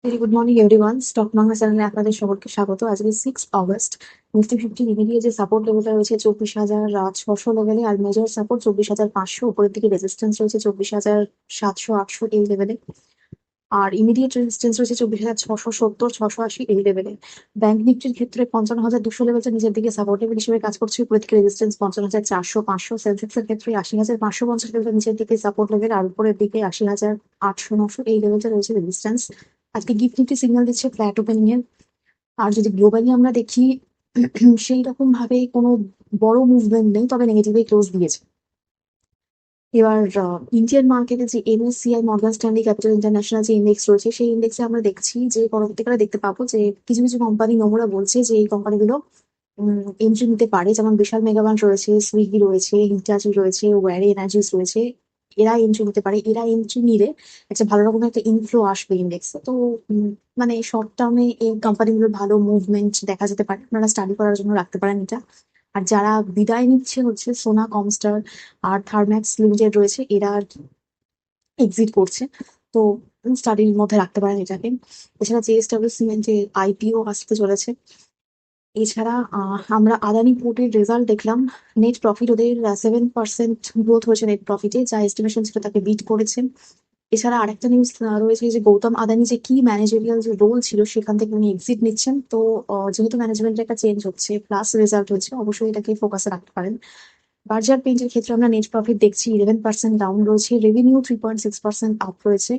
Very good morning everyone. Stock Bangla চ্যানেলে আপনাদের সকলকে স্বাগত। আজকে 6 অগস্ট। নিফটি ফিফটি ইমিডিয়েট যে সাপোর্ট লেভেলটা রয়েছে 24,600 লেভেলে, আর মেজর সাপোর্ট 24,500, উপরের দিকে রেজিস্ট্যান্স রয়েছে 24,700-800 এই লেভেলে, আর ইমিডিয়েট রেজিস্ট্যান্স রয়েছে 24,670, 680 এই লেভেলে। ব্যাংক নিফটির ক্ষেত্রে 55,200 লেভেলটা নিচের দিকে সাপোর্ট লেভেল হিসেবে কাজ করছে, উপরের দিকে রেজিস্ট্যান্স 55,400, 500। সেন্সেক্সের ক্ষেত্রে 80,550 লেভেলটা নিচের দিকে সাপোর্ট লেভেল, আর উপরের দিকে 80,800, 900 এই লেভেলটা রয়েছে রেজিস্ট্যান্স। আজকে গিফট নিফটি সিগন্যাল দিচ্ছে ফ্ল্যাট ওপেনিং এর। আর যদি গ্লোবালি আমরা দেখি, সেই রকম ভাবে কোনো বড় মুভমেন্ট নেই, তবে নেগেটিভে ক্লোজ দিয়েছে। এবার ইন্ডিয়ান মার্কেটে যে MSCI Morgan Stanley capital international যে ইন্ডেক্স রয়েছে, সেই ইন্ডেক্সে আমরা দেখছি যে পরবর্তীকালে দেখতে পাবো যে কিছু কিছু কোম্পানি নোংরা বলছে যে এই কোম্পানিগুলো এন্ট্রি নিতে পারে, যেমন বিশাল মেগাবান্ট রয়েছে, সুইগি রয়েছে, হিটাচি রয়েছে, ওয়ারি এনার্জিস রয়েছে। এরা এন্ট্রি নিতে পারে, এরা এন্ট্রি নিলে একটা ভালো রকমের একটা ইনফ্লো আসবে ইন্ডেক্সে। তো মানে শর্ট টার্মে এই কোম্পানিগুলোর ভালো মুভমেন্ট দেখা যেতে পারে, আপনারা স্টাডি করার জন্য রাখতে পারেন এটা। আর যারা বিদায় নিচ্ছে হচ্ছে সোনা কমস্টার আর থার্ম্যাক্স লিমিটেড রয়েছে, এরা আর কি এক্সিট করছে। তো স্টাডির মধ্যে রাখতে পারেন এটাকে। এছাড়া জেএসডব্লিউ সিমেন্টের আইপিও আসতে চলেছে। এছাড়া আমরা আদানি পোর্টের রেজাল্ট দেখলাম। নেট প্রফিট ওদের 7% গ্রোথ হয়েছে নেট প্রফিটে, যা এস্টিমেশন ছিল তাকে বিট করেছে। এছাড়া আরেকটা নিউজ রয়েছে যে গৌতম আদানি যে কি ম্যানেজারিয়াল যে রোল ছিল সেখান থেকে উনি এক্সিট নিচ্ছেন। তো যেহেতু ম্যানেজমেন্টের একটা চেঞ্জ হচ্ছে প্লাস রেজাল্ট হচ্ছে, অবশ্যই এটাকে ফোকাসে রাখতে পারেন। বার্জার পেইন্টের ক্ষেত্রে আমরা নেট প্রফিট দেখছি 11% ডাউন রয়েছে, রেভিনিউ 3.6% আপ রয়েছে।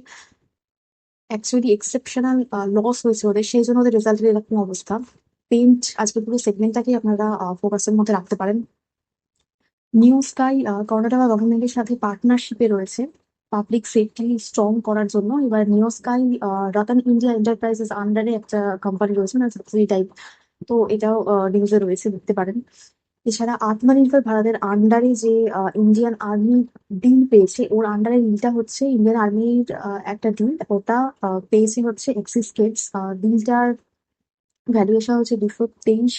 অ্যাকচুয়ালি এক্সেপশনাল লস হয়েছে ওদের, সেই জন্য ওদের রেজাল্টের এরকম অবস্থা। পেইন্ট আজকে পুরো সেগমেন্টটাকে আপনারা ফোকাসের মধ্যে রাখতে পারেন। নিউ স্কাই কর্ণাটকা গভর্নমেন্টের সাথে পার্টনারশিপে রয়েছে পাবলিক সেফটি স্ট্রং করার জন্য। এবার new sky Ratan India enterprises আন্ডারে একটা কোম্পানি রয়েছে, মানে সাবসিডি টাইপ। তো এটাও নিউজে রয়েছে, দেখতে পারেন। এছাড়া আত্মনির্ভর ভারতের আন্ডারে যে ইন্ডিয়ান আর্মি ডিল পেয়েছে, ওর আন্ডারে ডিলটা হচ্ছে ইন্ডিয়ান আর্মির একটা ডিল, ওটা পেয়েছে হচ্ছে এক্সিস কেটস। ডিলটার ভ্যালুয়েশন হচ্ছে 223,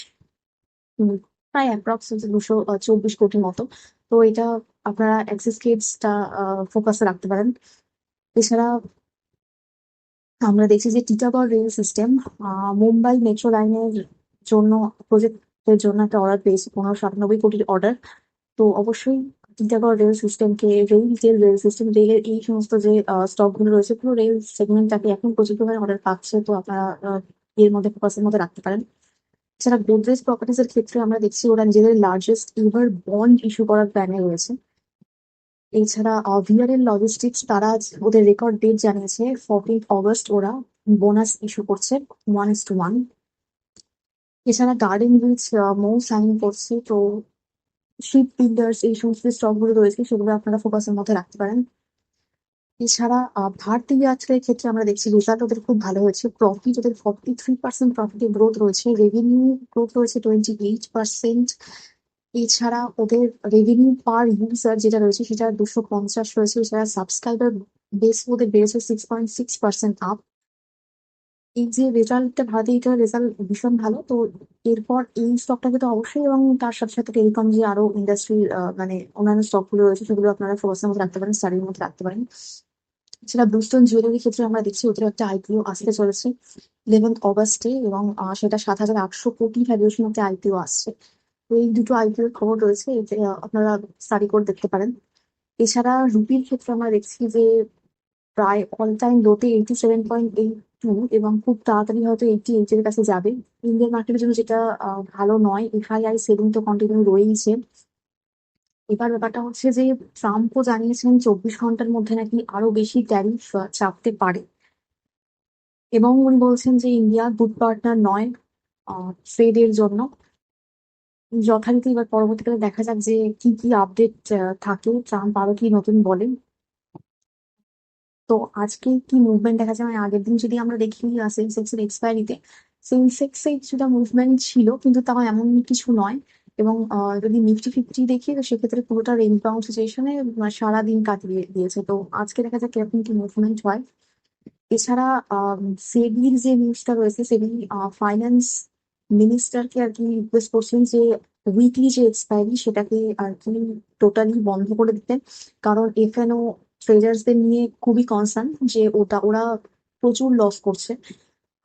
প্রায় অ্যাপ্রক্স হচ্ছে 224 কোটির মতো। তো এটা আপনারা অ্যাক্সিস কিডসটা ফোকাসে রাখতে পারেন। এছাড়া আমরা দেখছি যে Titagarh rail system Mumbai metro লাইনের জন্য প্রজেক্টের জন্য একটা অর্ডার পেয়েছে, 1597 কোটির অর্ডার। তো অবশ্যই টিটাগড় রেল সিস্টেমকে, রেল সিস্টেম, রেলের এই সমস্ত যে স্টক গুলো রয়েছে, পুরো রেল সেগমেন্টটাকে এখন প্রচুর পরিমাণে অর্ডার পাচ্ছে। তো আপনারা এর মধ্যে ফোকাসের মধ্যে রাখতে পারেন। এছাড়া গোদরেজ প্রপার্টিজ এর ক্ষেত্রে আমরা দেখছি ওরা নিজেদের লার্জেস্ট এভার বন্ড ইস্যু করার প্ল্যানে রয়েছে। এছাড়া ভিআরএল লজিস্টিক্স, তারা ওদের রেকর্ড ডেট জানিয়েছে 14 অগস্ট, ওরা বোনাস ইস্যু করছে 1:1। এছাড়া গার্ডেন রিচ মৌ সাইন করছে। তো শিপ বিল্ডার্স, এই সমস্ত স্টক গুলো রয়েছে সেগুলো আপনারা ফোকাসের মধ্যে রাখতে পারেন। এছাড়া ভারতী এয়ারটেলের ক্ষেত্রে আমরা দেখছি রেজাল্ট ওদের খুব ভালো হয়েছে, প্রফিট ওদের 43% প্রফিটের গ্রোথ রয়েছে, রেভিনিউ গ্রোথ রয়েছে 28%। এছাড়া ওদের রেভিনিউ পার ইউজার যেটা রয়েছে সেটা 250 রয়েছে। এছাড়া সাবস্ক্রাইবার বেস ওদের বেড়েছে 6.6% আপ। এই যে রেজাল্টটা, ভারতী এয়ারটেলের রেজাল্ট ভীষণ ভালো। তো এরপর এই স্টকটাকে তো অবশ্যই, এবং তার সাথে সাথে টেলিকম যে আরো ইন্ডাস্ট্রি মানে অন্যান্য স্টক গুলো রয়েছে সেগুলো আপনারা ফোকাসের মধ্যে রাখতে পারেন, স্টাডির মধ্যে রাখতে পারেন। সেটা ব্লুস্টোন জুয়েলারির ক্ষেত্রে আমরা দেখছি ওদের একটা আইপিও আসতে চলেছে 11 অগস্টে, এবং সেটা 7,800 কোটি ভ্যালুয়েশন একটা আইপিও আসছে। তো এই দুটো আইপিও এর খবর রয়েছে, এতে আপনারা স্টাডি করে দেখতে পারেন। এছাড়া রুপির ক্ষেত্রে আমরা দেখছি যে প্রায় অল টাইম লোতে 87.82, এবং খুব তাড়াতাড়ি হয়তো 88 এর কাছে যাবে। ইন্ডিয়ান মার্কেটের জন্য যেটা ভালো নয়। এফআইআই সেলিং তো কন্টিনিউ রয়েইছে। এবার ব্যাপারটা হচ্ছে যে ট্রাম্পও জানিয়েছেন 24 ঘন্টার মধ্যে নাকি আরো বেশি ট্যারিফ চাপতে পারে, এবং উনি বলছেন যে ইন্ডিয়া গুড পার্টনার নয় ট্রেডের জন্য। যথারীতি এবার পরবর্তীকালে দেখা যাক যে কি কি আপডেট থাকে, ট্রাম্প আরো কি নতুন বলেন। তো আজকে কি মুভমেন্ট দেখা যায়, মানে আগের দিন যদি আমরা দেখি সেন্সেক্স এর এক্সপায়ারিতে, সেন্সেক্স এ কিছুটা মুভমেন্ট ছিল, কিন্তু তাও এমন কিছু নয়। এবং যদি নিফটি ফিফটি দেখি, তো সেক্ষেত্রে পুরোটা রেঞ্জ বাউন্ড সিচুয়েশনে সারাদিন কাটিয়ে দিয়েছে। তো আজকে দেখা যাক কিরকম কি মুভমেন্ট হয়। এছাড়া সেবির যে নিউজটা রয়েছে, সেবি ফাইন্যান্স মিনিস্টারকে আর কি রিকোয়েস্ট করছেন যে উইকলি যে এক্সপায়ারি সেটাকে আর কি টোটালি বন্ধ করে দিতে। কারণ এফএনও ট্রেডার্সদের নিয়ে খুবই কনসার্ন যে ওরা প্রচুর লস করছে।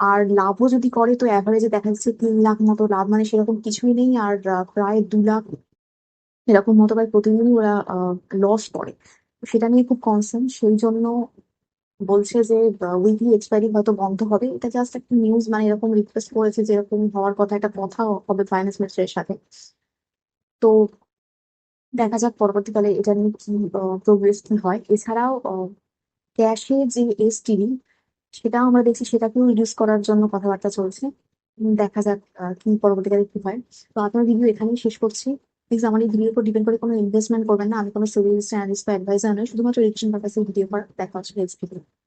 আর লাভও যদি করে তো অ্যাভারেজে দেখা যাচ্ছে 3 লাখ মতো লাভ, মানে সেরকম কিছুই নেই। আর প্রায় 2 লাখ এরকম মতো প্রায় প্রতিদিনই ওরা লস করে। তো সেটা নিয়ে খুব কনসার্ন, সেই জন্য বলছে যে উইকলি এক্সপায়ারি হয়তো বন্ধ হবে। এটা জাস্ট একটা নিউজ, মানে এরকম রিকোয়েস্ট করেছে যেরকম হওয়ার কথা, একটা কথা হবে ফাইন্যান্স মিনিস্টারের সাথে। তো দেখা যাক পরবর্তীকালে এটা নিয়ে কি প্রোগ্রেস কি হয়। এছাড়াও ক্যাশে যে এসটিডি, সেটাও আমরা দেখছি সেটাকেও রিডিউস করার জন্য কথাবার্তা চলছে। দেখা যাক কি পরবর্তীকালে কি হয়। তো আপনার ভিডিও এখানেই শেষ করছি। প্লিজ আমার এই ভিডিওর উপর ডিপেন্ড করে কোনো ইনভেস্টমেন্ট করবেন না। আমি কোনো সেভিংস অ্যানালিস্ট বা অ্যাডভাইজার নই, শুধুমাত্র এডুকেশন পারপাসে ভিডিও করা। দেখা হচ্ছে নেক্সট ভিডিও।